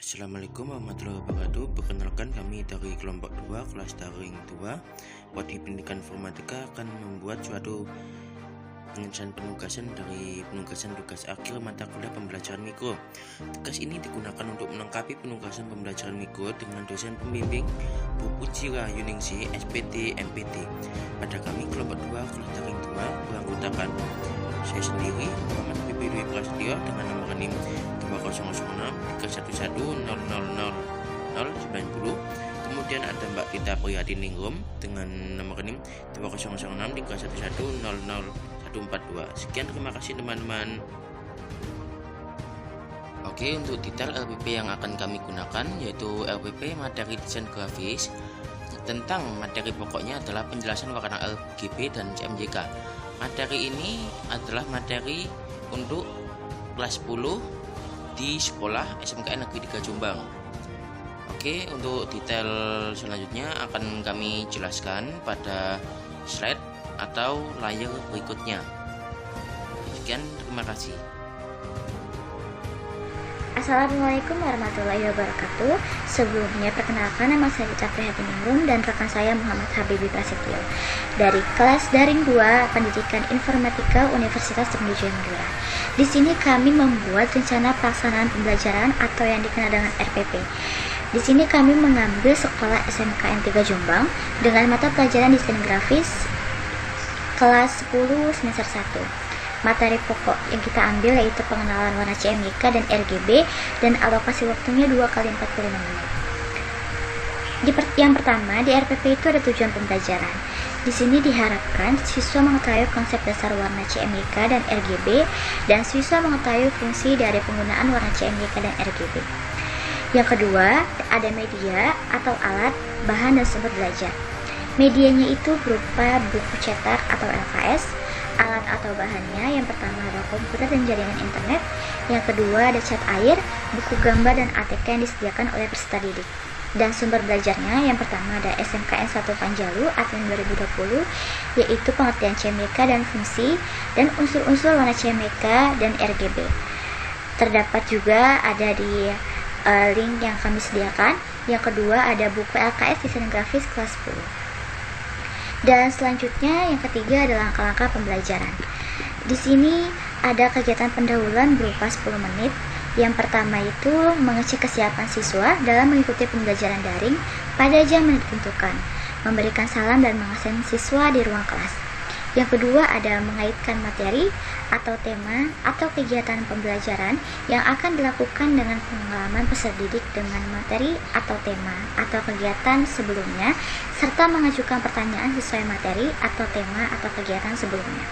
Assalamualaikum warahmatullahi wabarakatuh. Perkenalkan, kami dari kelompok 2 kelas daring 2 Prodi Pendidikan Informatika akan membuat suatu penugasan dari penugasan tugas akhir mata kuliah pembelajaran mikro. Tugas ini digunakan untuk melengkapi penugasan pembelajaran mikro dengan dosen pembimbing Bu Pujira Yuningsi SPT MPT. Pada kami kelompok 2 kelas daring 2 beranggotakan saya sendiri, Muhammad Habibie Dwi Prasetyo, dengan nomor NIM 2006 311 000 Kemudian ada Mbak Tita Priyadi Ningrum dengan nomor NIM 2006 311 00142. Sekian, terima kasih teman-teman. Oke, untuk detail LPP yang akan kami gunakan yaitu LPP materi desain grafis. Tentang materi pokoknya adalah penjelasan warna RGB dan CMYK. Materi ini adalah materi untuk kelas 10 di sekolah SMKN Negeri 3 Jombang. Oke, untuk detail selanjutnya akan kami jelaskan pada slide atau layar berikutnya. Sekian, terima kasih. Assalamualaikum warahmatullahi wabarakatuh. Sebelumnya perkenalkan, nama saya Tita Priyadi Ningrum dan rekan saya Muhammad Habibie Prasetyo dari kelas daring 2 Pendidikan Informatika Universitas Sriwijaya Madura. Di sini kami membuat rencana pelaksanaan pembelajaran atau yang dikenal dengan RPP. Di sini kami mengambil sekolah SMKN 3 Jombang dengan mata pelajaran desain grafis kelas 10 semester 1. Materi pokok yang kita ambil yaitu pengenalan warna CMYK dan RGB dan alokasi waktunya 2 kali 45 menit. Yang pertama, di RPP itu ada tujuan pembelajaran. Di sini diharapkan siswa mengetahui konsep dasar warna CMYK dan RGB dan siswa mengetahui fungsi dari penggunaan warna CMYK dan RGB. Yang kedua, ada media atau alat, bahan dan sumber belajar. Medianya itu berupa buku cetak atau LKS. Alat atau bahannya, yang pertama ada komputer dan jaringan internet, yang kedua ada cat air, buku gambar dan ATK yang disediakan oleh peserta didik. Dan sumber belajarnya, yang pertama ada SMKN 1 Panjalu Admin 2020, yaitu pengertian CMYK dan fungsi dan unsur-unsur warna CMYK dan RGB. Terdapat juga ada di link yang kami sediakan. Yang kedua ada buku LKS desain grafis kelas 10. Dan selanjutnya yang ketiga adalah langkah-langkah pembelajaran. Di sini ada kegiatan pendahuluan berupa 10 menit. Yang pertama itu mengecek kesiapan siswa dalam mengikuti pembelajaran daring pada jam yang ditentukan, memberikan salam dan mengasen siswa di ruang kelas. Yang kedua ada mengaitkan materi atau tema atau kegiatan pembelajaran yang akan dilakukan dengan pengalaman peserta didik dengan materi atau tema atau kegiatan sebelumnya, serta mengajukan pertanyaan sesuai materi atau tema atau kegiatan sebelumnya.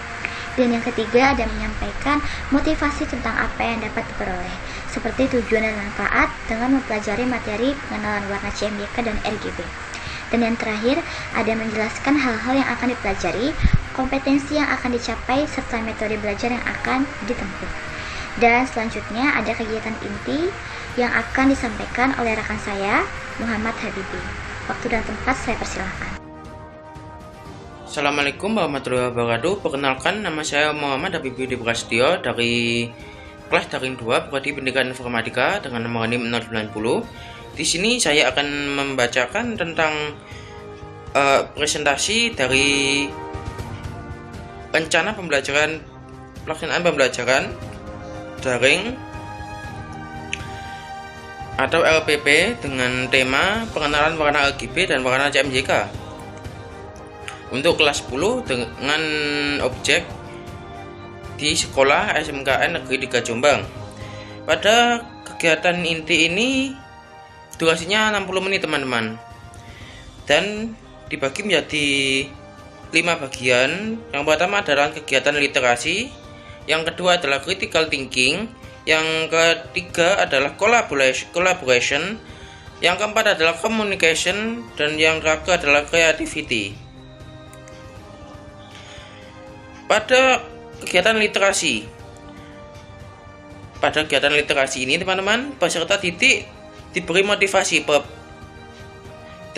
Dan yang ketiga ada menyampaikan motivasi tentang apa yang dapat diperoleh, seperti tujuan dan manfaat dengan mempelajari materi pengenalan warna CMYK dan RGB. Dan yang terakhir ada menjelaskan hal-hal yang akan dipelajari, kompetensi yang akan dicapai, serta metode belajar yang akan ditempuh. Dan selanjutnya ada kegiatan inti yang akan disampaikan oleh rekan saya, Muhammad Habibie. Waktu dan tempat saya persilahkan. Assalamualaikum warahmatullahi wabarakatuh. Perkenalkan, nama saya Muhammad Habibie Dwi Prasetyo dari kelas daring 2 Prodi Pendidikan Informatika dengan nomor NIM 090. Di sini saya akan membacakan tentang presentasi dari rencana pelaksanaan pembelajaran daring atau LPP dengan tema pengenalan warna RGB dan warna CMYK untuk kelas 10 dengan objek di sekolah SMKN Negeri 3 Jombang. Pada kegiatan inti ini durasinya 60 menit teman-teman, dan dibagi menjadi 5 bagian. Yang pertama adalah kegiatan literasi, yang kedua adalah critical thinking, yang ketiga adalah collaboration, yang keempat adalah communication, dan yang terakhir adalah creativity. Pada kegiatan literasi ini teman-teman, peserta didik diberi motivasi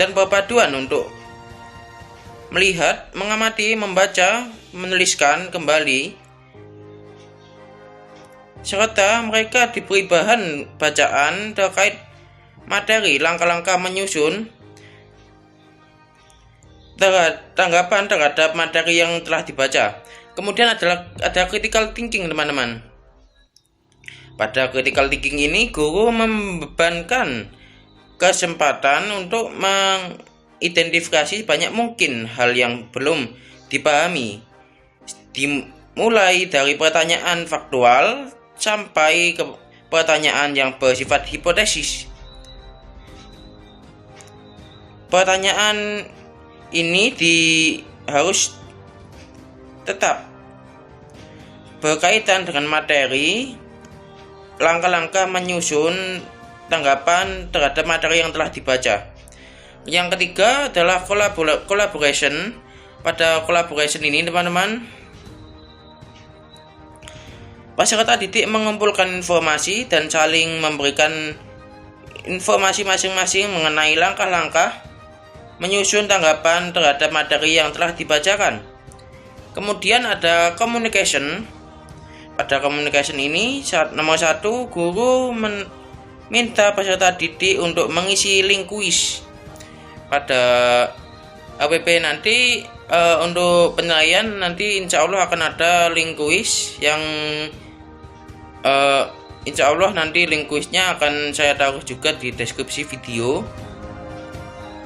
dan perpaduan untuk melihat, mengamati, membaca, menuliskan kembali serta mereka diberi bahan bacaan terkait materi langkah-langkah menyusun tanggapan terhadap materi yang telah dibaca. Kemudian ada critical thinking, teman-teman. Pada critical thinking ini, guru membebankan kesempatan untuk mengidentifikasi banyak mungkin hal yang belum dipahami, dimulai dari pertanyaan faktual sampai ke pertanyaan yang bersifat hipotesis. Pertanyaan ini harus tetap berkaitan dengan materi, langkah-langkah menyusun tanggapan terhadap materi yang telah dibaca. Yang ketiga adalah collaboration. Pada collaboration ini, teman-teman, peserta didik mengumpulkan informasi dan saling memberikan informasi masing-masing mengenai langkah-langkah menyusun tanggapan terhadap materi yang telah dibacakan. Kemudian ada communication. Pada communication ini, nomor 1, guru minta peserta didik untuk mengisi link kuis. Pada APP nanti untuk penilaian nanti insya Allah akan ada link kuis yang insya Allah nanti link kuisnya akan saya taruh juga di deskripsi video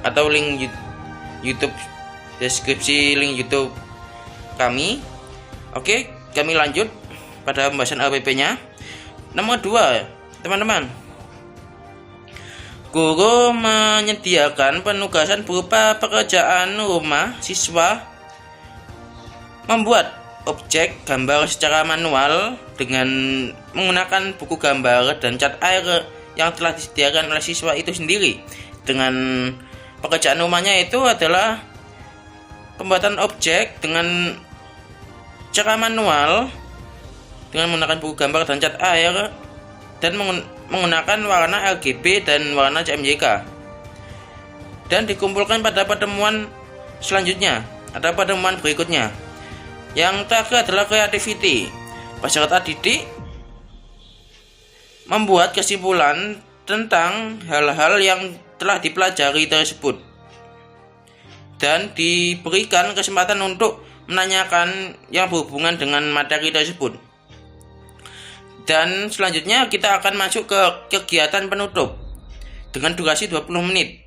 atau link YouTube, deskripsi link YouTube kami. Oke, kami lanjut pada pembahasan APP-nya. Nomor 2, teman-teman, guru menyediakan penugasan berupa pekerjaan rumah siswa membuat objek gambar secara manual dengan menggunakan buku gambar dan cat air yang telah disediakan oleh siswa itu sendiri. Dengan pekerjaan rumahnya itu adalah pembuatan objek dengan cara manual dengan menggunakan buku gambar dan cat air dan menggunakan warna RGB dan warna CMYK, dan dikumpulkan pada pertemuan selanjutnya atau pertemuan berikutnya. Yang terakhir adalah creativity. Peserta didik membuat kesimpulan tentang hal-hal yang telah dipelajari tersebut dan diberikan kesempatan untuk menanyakan yang berhubungan dengan materi tersebut. Dan selanjutnya kita akan masuk ke kegiatan penutup dengan durasi 20 menit.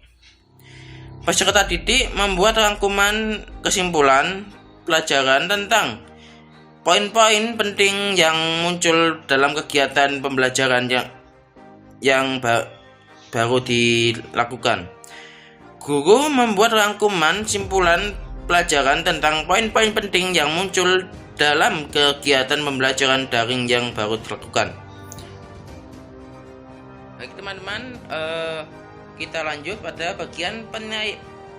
Peserta didik membuat rangkuman kesimpulan pelajaran tentang poin-poin penting yang muncul dalam kegiatan pembelajaran yang baru dilakukan. Guru membuat rangkuman simpulan pelajaran tentang poin-poin penting yang muncul dalam kegiatan pembelajaran daring yang baru dilakukan. Baik teman-teman, kita lanjut pada bagian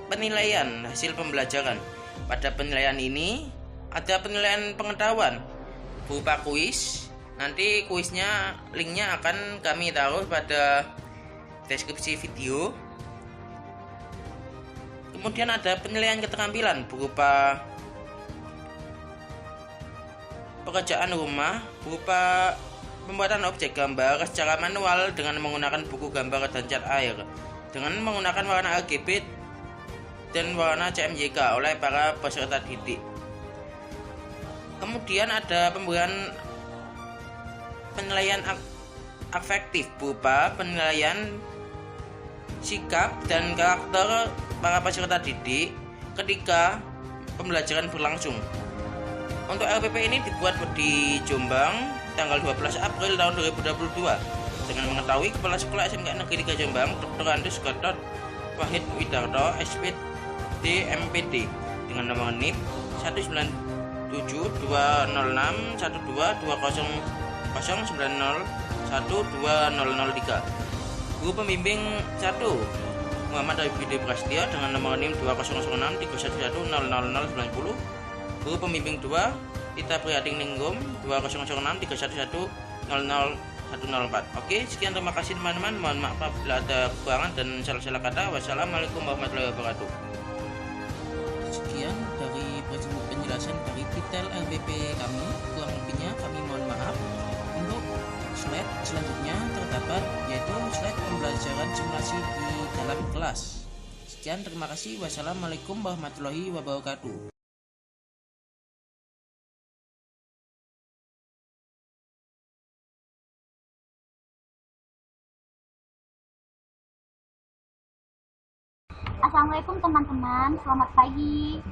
penilaian hasil pembelajaran. Pada penilaian ini ada penilaian pengetahuan berupa kuis. Nanti kuisnya, linknya akan kami taruh pada deskripsi video. Kemudian ada penilaian keterampilan berupa pekerjaan rumah berupa pembuatan objek gambar secara manual dengan menggunakan buku gambar dan cat air dengan menggunakan warna RGB dan warna CMYK oleh para peserta didik. Kemudian ada pemberian penilaian afektif berupa penilaian sikap dan karakter para peserta didik ketika pembelajaran berlangsung. Untuk LPP ini dibuat di Jombang tanggal 12 April tahun 2022 dengan mengetahui Kepala Sekolah SMK Negeri 3 Jombang Dr. Andus Gatot Wahid Widarto SPD MPD dengan nomor NIP 19726120209012003. Guru pembimbing 1 Muhammad Habibie Prasetyo dengan nomor NIM 200631100090. Guru pembimbing 2 Tita Prihating Ningrum 200631100104. Oke, sekian, terima kasih teman-teman. Mohon maaf apabila ada kekurangan dan salah-salah kata. Wassalamualaikum warahmatullahi wabarakatuh. Sekian dari penjelasan dari detail LPP kami. Kurang lebihnya kami mohon maaf. Untuk slide selanjutnya terdapat yaitu slide pembelajaran simulasi di dalam kelas. Sekian, terima kasih. Wassalamualaikum warahmatullahi wabarakatuh. Assalamualaikum teman-teman, selamat pagi.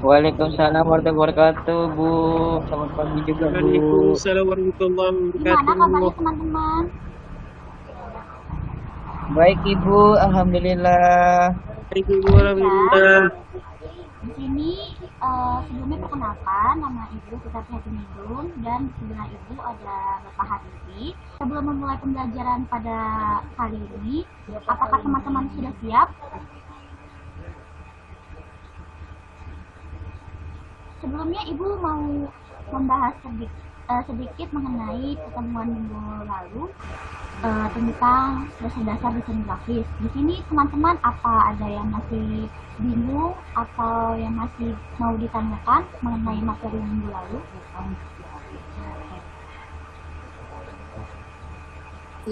Waalaikumsalam warahmatullahi wabarakatuh, Bu. Selamat pagi juga, Bu. Waalaikumsalam warahmatullahi Gimana kabarnya wabarakatuh. teman-teman? Baik, Ibu. Alhamdulillah. Waalaikumsalam warahmatullahi. Di sini sebelumnya perkenalkan, nama Ibu Fitri Hatiningrum dan sebelah Ibu ada Bapak Habibi. Sebelum memulai pembelajaran pada kali ini, apakah teman-teman sudah siap? Sebelumnya Ibu mau membahas sedikit mengenai pertemuan minggu lalu tentang dasar-dasar desain grafis. Di sini teman-teman apa ada yang masih bingung atau yang masih mau ditanyakan mengenai materi minggu lalu?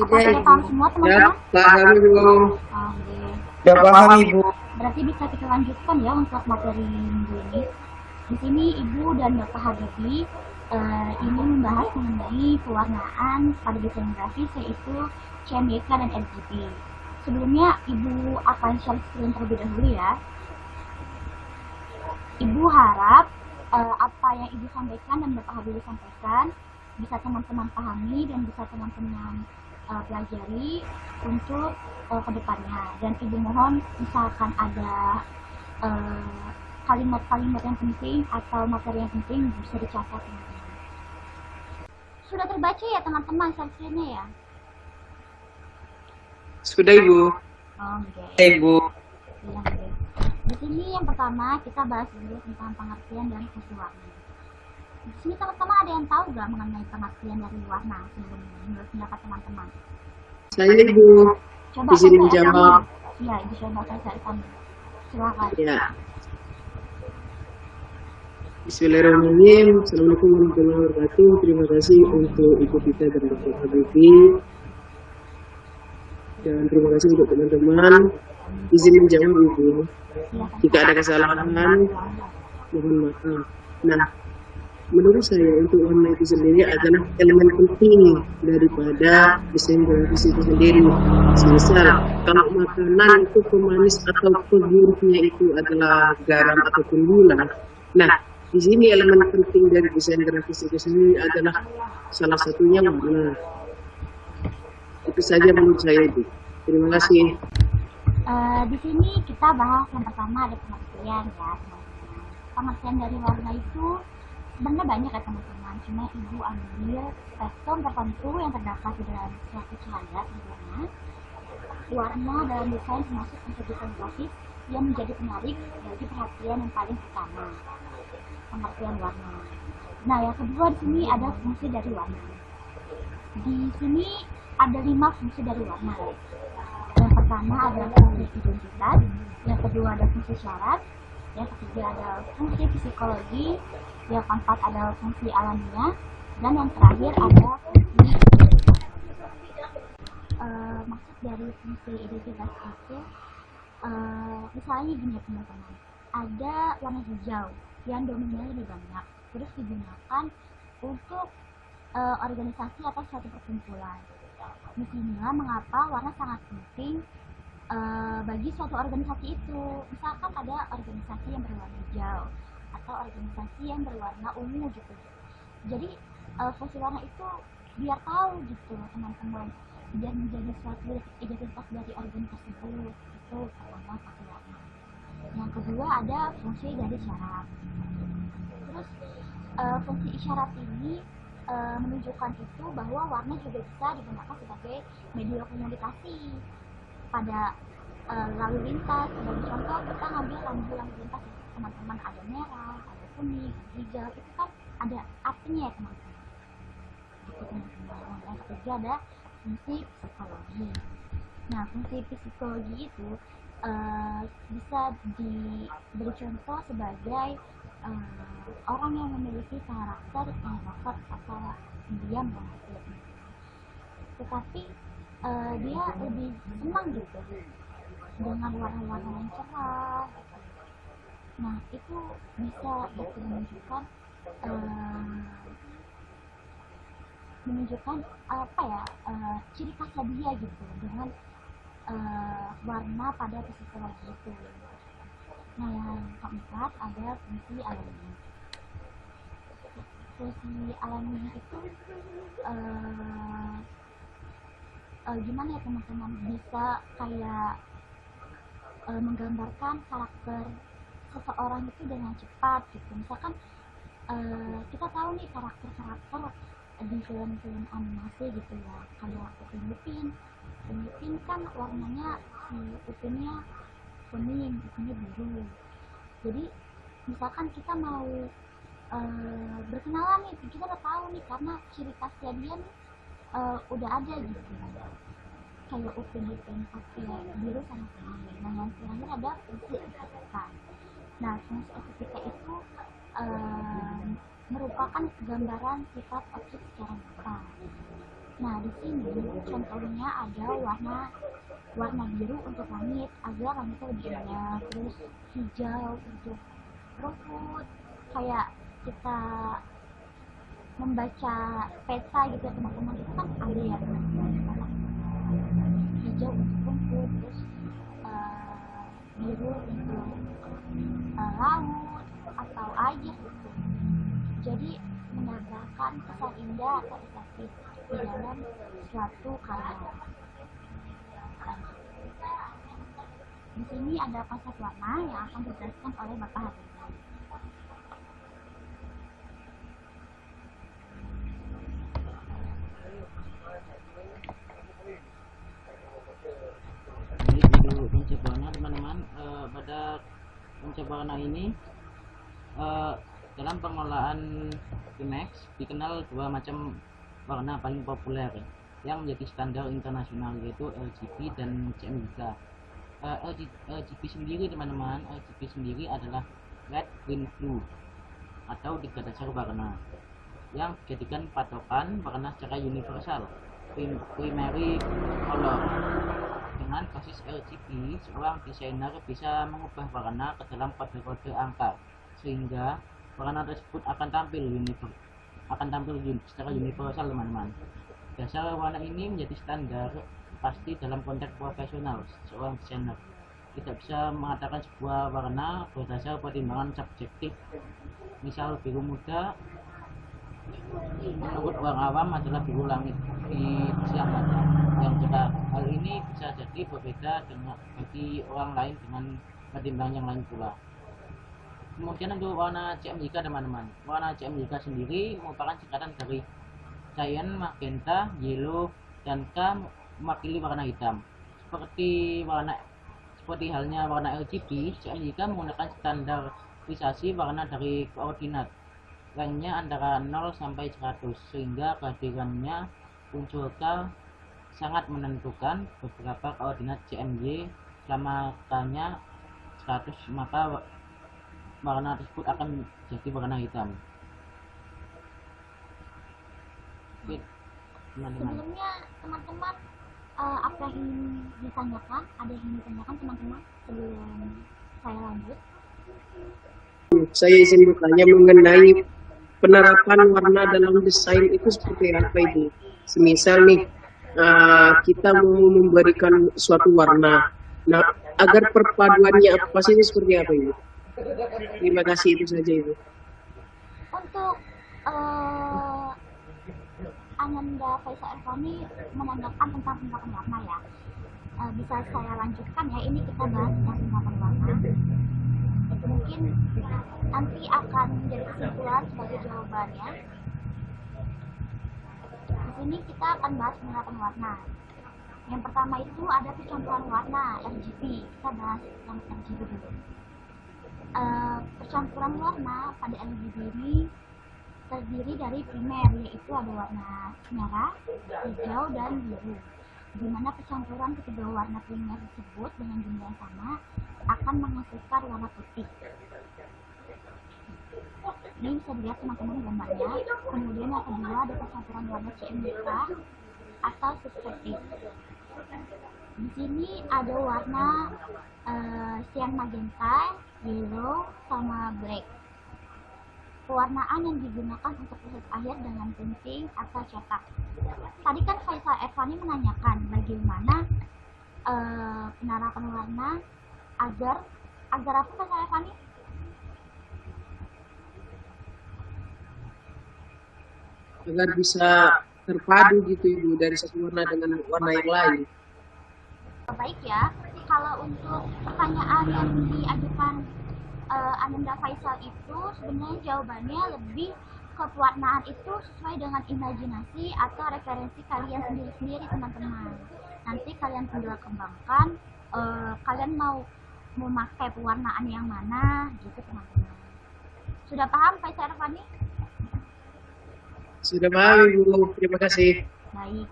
Apa sudah paham semua Ya, teman-teman? paham Ibu. Oke. Sudah paham, Ibu. Berarti bisa kita lanjutkan ya untuk materi minggu ini. Di sini Ibu dan Bapak Habibi ingin membahas mengenai pewarnaan pada desain grafis yaitu CMYK dan RGB. Sebelumnya Ibu akan share screen terlebih dahulu ya. Ibu harap apa yang Ibu sampaikan dan Bapak Habibi sampaikan bisa teman-teman pahami dan bisa teman-teman pelajari untuk kedepannya. Dan Ibu mohon misalkan ada kalimat-kalimat yang penting atau materi yang penting bisa dicatat teman-teman. Sudah terbaca ya teman-teman share-nya ya? Sudah Ibu. Oke. Ibu. Iya, oke. Di sini yang pertama kita bahas dulu tentang pengertian dan fungsi warna. Di sini teman-teman ada yang tahu nggak mengenai pengertian dari warna sebelumnya menurut pendapat teman-teman? Saya Ibu. Coba Di sini saya dijawab. Iya, Ibu coba saya cari kamu. Silakan. Ya. Bismillahirrahmanirrahim. Assalamualaikum warahmatullahi wabarakatuh. Terima kasih untuk Ibu Vita dan Bapak Habibi. Dan terima kasih untuk teman-teman. Izin menjawab Ibu. Silakan. Jika ada kesalahan, mohon maaf. Nah, menurut saya untuk warna itu sendiri adalah elemen penting daripada desain grafis itu sendiri. Misal, kalau makanan itu pemanis atau pengurusnya itu adalah garam ataupun gula. Nah, di sini elemen penting dari desain grafis itu sendiri adalah salah satunya warna. Itu saja menurut saya itu. Terima kasih. Di sini kita bahas yang pertama ada pengertian ya teman-teman. Pengertian dari warna itu sebenarnya banyak ya teman-teman. Cuma Ibu ambil spektrum tertentu yang terdapat di dalam suatu cahaya tentunya. Warna dalam desain termasuk unsur desain grafis yang menjadi penarik bagi perhatian yang paling utama. Pengertian warna. Nah, yang kedua di sini ada fungsi dari warna. Di sini ada 5 fungsi dari warna. Yang pertama adalah fungsi identitas, yang kedua ada fungsi syarat, yang ketiga ada fungsi psikologi, yang keempat adalah fungsi alamiah, dan yang terakhir ada fungsi maksud dari fungsi identitas itu misalnya gini teman-teman, ada warna hijau yang dominannya lebih banyak, terus digunakan untuk organisasi atau suatu perkumpulan. Disinilah mengapa warna sangat penting bagi suatu organisasi itu. Misalkan ada organisasi yang berwarna hijau atau organisasi yang berwarna ungu gitu. Jadi fungsi warna itu biar tahu gitu teman-teman, biar menjadi suatu identitas dari organisasi tersebut. Itu pertama pakai warna. Yang kedua ada fungsi dari syarat. Terus fungsi isyarat ini menunjukkan itu bahwa warna juga bisa digunakan sebagai media komunikasi pada lalu lintas. Sebagai contoh kita ngambil lampu lintas teman-teman, ada merah, ada kuning, ada hijau, itu kan ada artinya ya teman-teman. Gitu teman-teman. Yang ketiga ada fungsi psikologi. Nah, fungsi psikologi itu bisa diberi contoh sebagai orang yang memiliki karakter introvert atau pendiam dan tetapi dia lebih senang gitu dengan warna-warna yang cerah. Nah, itu bisa gitu menunjukkan apa ya, ciri khasnya dia gitu dengan warna pada psikologi itu. Nah, yang keempat ada fungsi alami. Fungsi alaminya itu gimana ya teman-teman, bisa kayak menggambarkan karakter seseorang itu dengan cepat gitu. Misalkan kita tahu nih karakter-karakter di film-film animasi gitu ya, kayak Upin Ipin kan warnanya, si Upinnya kuning, Ipinnya biru. Jadi misalkan kita mau berkenalan nih, kita udah tahu nih karena ciri khasnya dia nih udah ada gitu, kayak Upin pakai biru sama kuning. Nah, yang terakhir ada fungsi estetika. Nah, fungsi estetika itu merupakan gambaran sifat objek secara nyata. Nah, di sini contohnya ada warna biru untuk langit agar langitnya lebih indah, terus hijau untuk rumput, kayak kita membaca peta gitu ya teman-teman, itu kan ada ya teman-teman, hijau untuk rumput, terus biru untuk laut atau air gitu. Jadi menambahkan kesan indah atau estetik di dalam suatu karya. Di sini ada konsep warna yang akan dijelaskan oleh Bapak Habib. Jadi dulu konsep warna teman-teman, pada konsep warna ini dalam pengelolaan IMAX dikenal dua macam warna paling populer yang menjadi standar internasional, yaitu RGB dan CMYK. RGB sendiri teman-teman, RGB sendiri adalah red, green, blue atau tiga dasar warna yang dijadikan patokan warna secara universal, primary color. Dengan basis RGB, seorang desainer bisa mengubah warna ke dalam kode-kode angka sehingga warna tersebut akan tampil secara universal teman-teman. Dasar warna ini menjadi standar pasti dalam konteks profesional. Seorang desainer tidak bisa mengatakan sebuah warna berdasar pertimbangan subjektif. Misal biru muda menurut orang awam adalah biru langit di siang hari yang cerah. Hal ini bisa jadi berbeda bagi orang lain dengan pertimbangan yang lain pula. Kemudian untuk warna CMYK teman-teman, warna CMYK sendiri merupakan singkatan dari cyan, magenta, yellow, dan K mewakili warna hitam. Seperti halnya warna RGB, CMYK menggunakan standarisasi warna dari koordinat range-nya antara 0 sampai 100, sehingga kehadirannya unsur K sangat menentukan beberapa koordinat CMY. Selama K-nya 100, maka warna tersebut akan jadi warna hitam. Oke, teman-teman. Sebelumnya teman-teman apa yang ingin ditanyakan? Ada yang ingin ditanyakan teman-teman sebelum saya lanjut? Saya izin bertanya mengenai penerapan warna dalam desain itu seperti apa itu? Semisal nih kita mau memberikan suatu warna, nah agar perpaduannya apa sih, ini seperti apa ini? Terima kasih, itu saja itu. Untuk Ananda Faisal Elfani menanyakan tentang penerapan warna ya. Bisa saya lanjutkan ya, ini kita bahas tentang penerapan warna. Mungkin nanti akan menjadi kesimpulan sebagai jawabannya. Di sini kita akan bahas penerapan warna. Yang pertama itu ada percampuran warna RGB. Kita bahas yang RGB dulu. Percampuran warna pada RGB ini terdiri dari primer, yaitu ada warna merah, hijau, dan biru. Di mana percampuran ketiga warna primer tersebut dengan jumlah yang sama akan menghasilkan warna putih. Ini bisa dilihat teman-teman gambarnya. Kemudian yang kedua ada percampuran warna CMYK. atau subtraktif. Di sini ada warna cyan magenta, yellow, sama black. Pewarnaan yang digunakan untuk proses akhir dengan printing atau cetak. Tadi kan Faisal Ervani menanyakan bagaimana penerapan warna agar apa Faisal Ervani? Agar bisa terpadu gitu Ibu dari satu warna dengan warna yang lain. Baik ya, kalau untuk pertanyaan yang diajukan Ananda Faisal itu sebenarnya jawabannya lebih ke pewarnaan itu sesuai dengan imajinasi atau referensi kalian sendiri-sendiri teman-teman. Nanti kalian tinggal kembangkan, kalian mau memakai pewarnaan yang mana gitu teman-teman. Sudah paham Faisal Ervani? Sudah paham Ibu, terima kasih. Baik.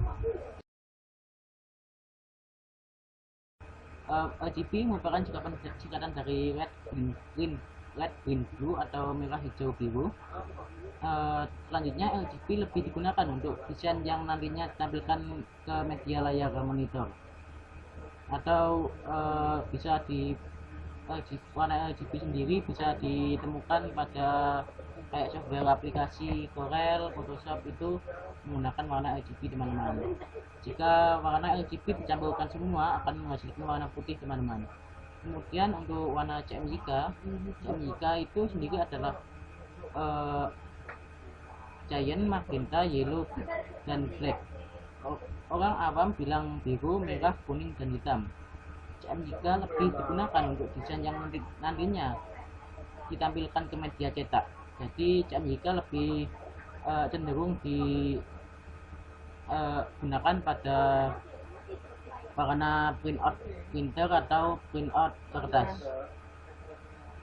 RGB merupakan singkatan dari red, green, blue atau merah, hijau, biru. Selanjutnya RGB lebih digunakan untuk desain yang nantinya ditampilkan ke media layar monitor, atau bisa di warna RGB sendiri bisa ditemukan pada kayak software aplikasi Corel, Photoshop itu menggunakan warna RGB teman-teman. Jika warna RGB dicampurkan semua akan menghasilkan warna putih teman-teman. Kemudian untuk warna CMYK itu sendiri adalah cyan, magenta, yellow, dan black. Orang awam bilang biru, merah, kuning, dan hitam. CMYK lebih digunakan untuk desain yang nantinya ditampilkan ke media cetak. Jadi CMYK lebih cenderung digunakan pada warna printout printer atau printout kertas.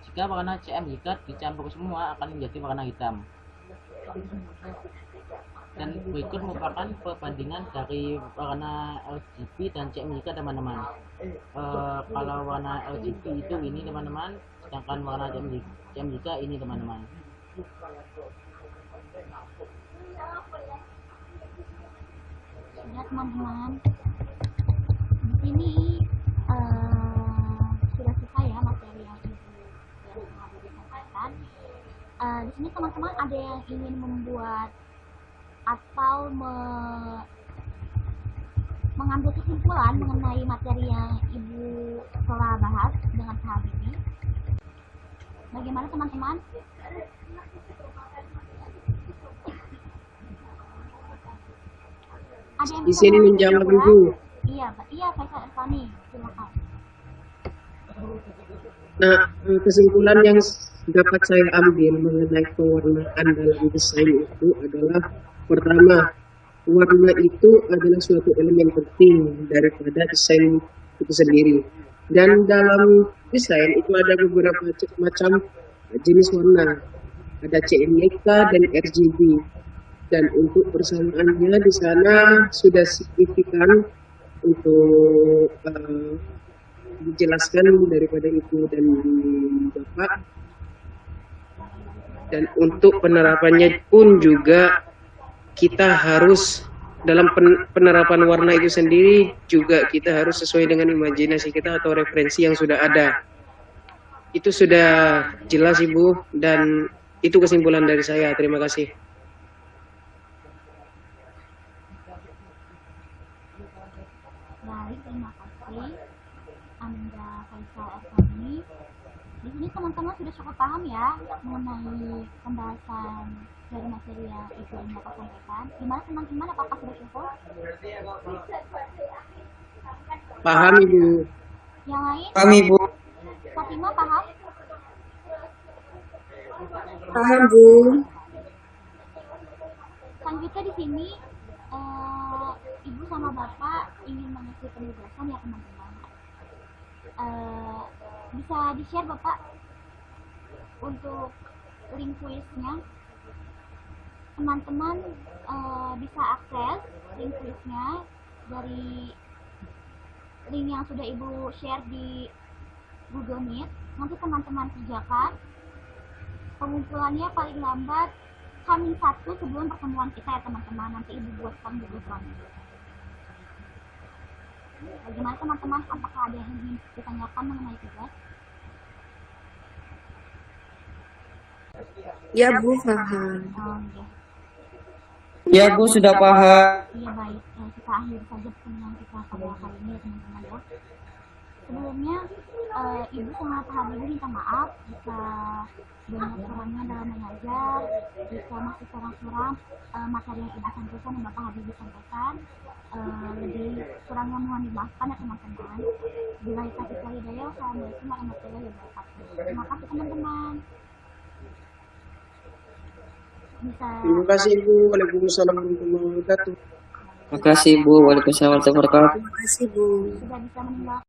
Jika warna CMYK dicampur semua akan menjadi warna hitam. Dan berikut merupakan perbandingan dari warna RGB dan CMYK teman-teman. Kalau warna RGB itu ini teman-teman, sedangkan warna CMYK ini teman-teman. Sudah teman-teman, di sini sudah selesai ya materi yang ibu sampaikan. Di sini teman-teman ada yang ingin membuat atau mengambil kesimpulan mengenai materi yang ibu telah bahas dengan Pak Habibie. Bagaimana teman-teman? Ada yang Di bisa sini mengambil menjawab kesimpulan? Ibu. Iya Faisal Ervani, silakan. Nah, kesimpulan yang dapat saya ambil mengenai pewarnaan dalam desain itu adalah pertama, warna itu adalah suatu elemen penting daripada desain itu sendiri. Dan dalam desain itu ada beberapa macam jenis warna. Ada CMYK dan RGB. Dan untuk persamaannya di sana sudah signifikan untuk dijelaskan daripada Ibu dan Bapak. Dan untuk penerapannya pun juga kita harus dalam penerapan warna itu sendiri juga kita harus sesuai dengan imajinasi kita atau referensi yang sudah ada. Itu sudah jelas Ibu, dan itu kesimpulan dari saya. Terima kasih. Baik, terima kasih Anda Faisal Ervani. Di sini teman-teman sudah cukup paham ya mengenai pembahasan dari materi yang Ibu Bapak sampaikan. Gimana teman-teman, apakah sudah cukup? Paham Ibu. Yang lain? Paham Ibu. Fatima paham? Paham Bu. Selanjutnya di sini Ibu sama Bapak ingin mengisi penugasan ya teman-teman. Bisa di-share Bapak untuk link kuisnya. Teman-teman bisa akses link kuisnya dari link yang sudah Ibu share di Google Meet. Nanti teman-teman kerjakan. Pengumpulannya paling lambat H-1 sebelum pertemuan kita ya teman-teman. Nanti Ibu buatkan Google Form. Bagaimana teman-teman? Apakah ada yang ingin ditanyakan mengenai tugas? Ya Bu, paham. Ya. Ya Bu, sudah paham. Iya baik, kita akhiri saja pertemuan kita pada kali ini ya teman-teman ya. Sebelumnya Ibu sama Pak Habibie minta maaf jika banyak kurangnya dalam mengajar, jika masih kurang-kurang materi yang Ibu sampaikan dan Bapak Habibie sampaikan. Lebih kurangnya mohon dimaafkan ya teman-teman. Bila taufiq wal hidayah, wassalamualaikum warahmatullahi wabarakatuh. Terima kasih teman-teman. Bisa Terima kasih Bu. Waalaikumsalam warahmatullahi wabarakatuh. Terima kasih Bu. Waalaikumsalam warahmatullahi wabarakatuh. Terima kasih Bu. sudah bisa meninggalkan